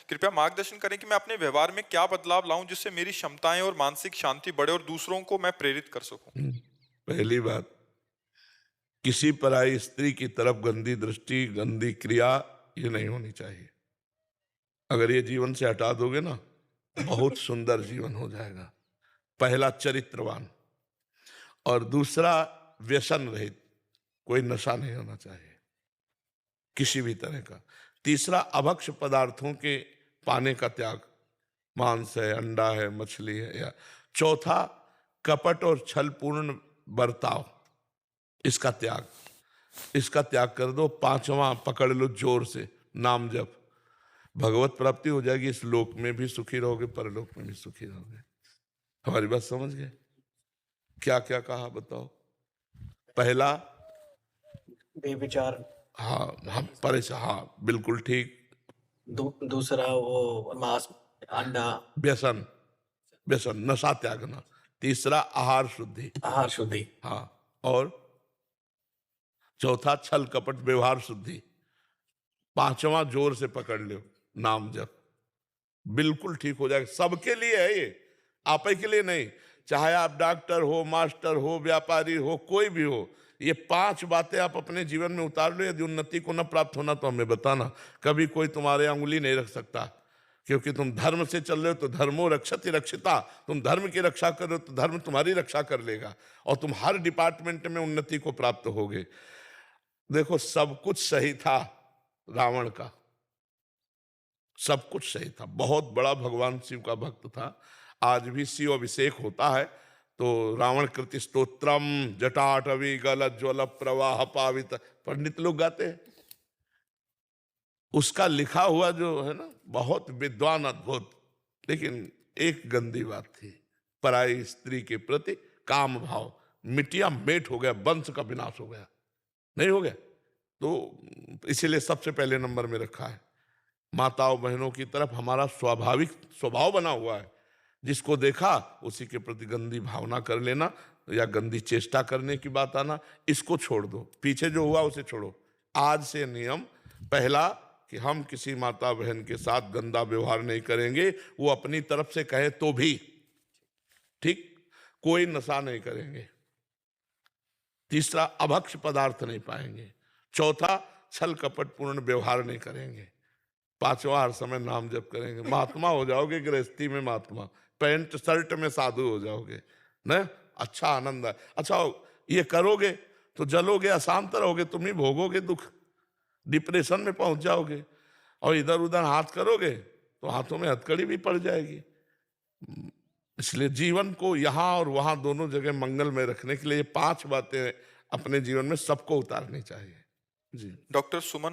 कृपया मार्गदर्शन करें कि मैं अपने व्यवहार में क्या बदलाव लाऊं जिससे मेरी क्षमताएं और मानसिक शांति बढ़े और दूसरों को मैं प्रेरित कर सकूं। पहली बात, किसी पराई स्त्री की तरफ गंदी दृष्टि, गंदी क्रिया ये नहीं होनी चाहिए। अगर ये जीवन से हटा दोगे ना, बहुत सुंदर जीवन हो जाएगा। पहला, चरित्रवान। और दूसरा, व्यसन रहित। कोई नशा नहीं होना चाहिए किसी भी तरह का। तीसरा, अभक्ष पदार्थों के पाने का त्याग। मांस है, अंडा है, मछली है या। चौथा, कपट और छलपूर्ण बर्ताव, इसका त्याग। इसका त्याग कर दो। पांचवा, पकड़ लो जोर से, नाम जप। भगवत प्राप्ति हो जाएगी। इस लोक में भी सुखी रहोगे, परलोक में भी सुखी रहोगे। हमारी बात समझ गए? क्या क्या कहा बताओ? पहला, बेविचार। हाँ हम परेशान, हाँ बिल्कुल ठीक। दूसरा वो मांस, अंडा। व्यसन, व्यसन नशा त्यागना। तीसरा, आहार शुद्धि। आहार शुद्धि। हाँ। और चौथा, छल कपट व्यवहार शुद्धि। पांचवा, जोर से पकड़ लो, नाम जप। बिल्कुल ठीक हो जाएगा। सबके लिए है ये, आप ही के लिए नहीं। चाहे आप डॉक्टर हो, मास्टर हो, व्यापारी हो, कोई भी हो, ये पांच बातें आप अपने जीवन में उतार लो। यदि उन्नति को न प्राप्त होना तो हमें बताना। कभी कोई तुम्हारे अंगुली नहीं रख सकता, क्योंकि तुम धर्म से चल रहे हो तो धर्मो रक्षति रक्षिता। तुम धर्म की रक्षा कर रहे हो तो धर्म तुम्हारी रक्षा कर लेगा, और तुम हर डिपार्टमेंट में उन्नति को प्राप्त होगे। देखो, सब कुछ सही था रावण का, सब कुछ सही था। बहुत बड़ा भगवान शिव का भक्त था। आज भी शिव अभिषेक होता है तो रावण कृति स्तोत्रम जटाटवी गल ज्वल प्रवाह पावित पंडित लोग गाते हैं। उसका लिखा हुआ जो है ना, बहुत विद्वान, अद्भुत। लेकिन एक गंदी बात थी, पराई स्त्री के प्रति काम भाव। मिटिया मेट हो गया, वंश का विनाश हो गया। नहीं हो गया तो इसीलिए सबसे पहले नंबर में रखा है। माताओं बहनों की तरफ हमारा स्वाभाविक स्वभाव बना हुआ है। जिसको देखा उसी के प्रति गंदी भावना कर लेना या गंदी चेष्टा करने की बात आना, इसको छोड़ दो। पीछे जो हुआ उसे छोड़ो। आज से नियम पहला कि हम किसी माता बहन के साथ गंदा व्यवहार नहीं करेंगे, वो अपनी तरफ से कहे तो भी। ठीक। कोई नशा नहीं करेंगे। तीसरा, अभक्ष पदार्थ नहीं पाएंगे। चौथा, छल कपट पूर्ण व्यवहार नहीं करेंगे। पांचवा, हर समय नाम जप करेंगे। महात्मा हो जाओगे, गृहस्थी में महात्मा, पैंट शर्ट में साधु हो जाओगे ना। अच्छा आनंद है। अच्छा, ये करोगे तो जलोगे, अशांत रहोगे, तुम ही भोगोगे दुख, डिप्रेशन में पहुंच जाओगे। और इधर उधर हाथ करोगे तो हाथों में हथकड़ी भी पड़ जाएगी। इसलिए जीवन को यहां और वहां दोनों जगह मंगल में रखने के लिए ये पांच बातें अपने जीवन में सबको उतारनी चाहिए। जी। डॉक्टर सुमन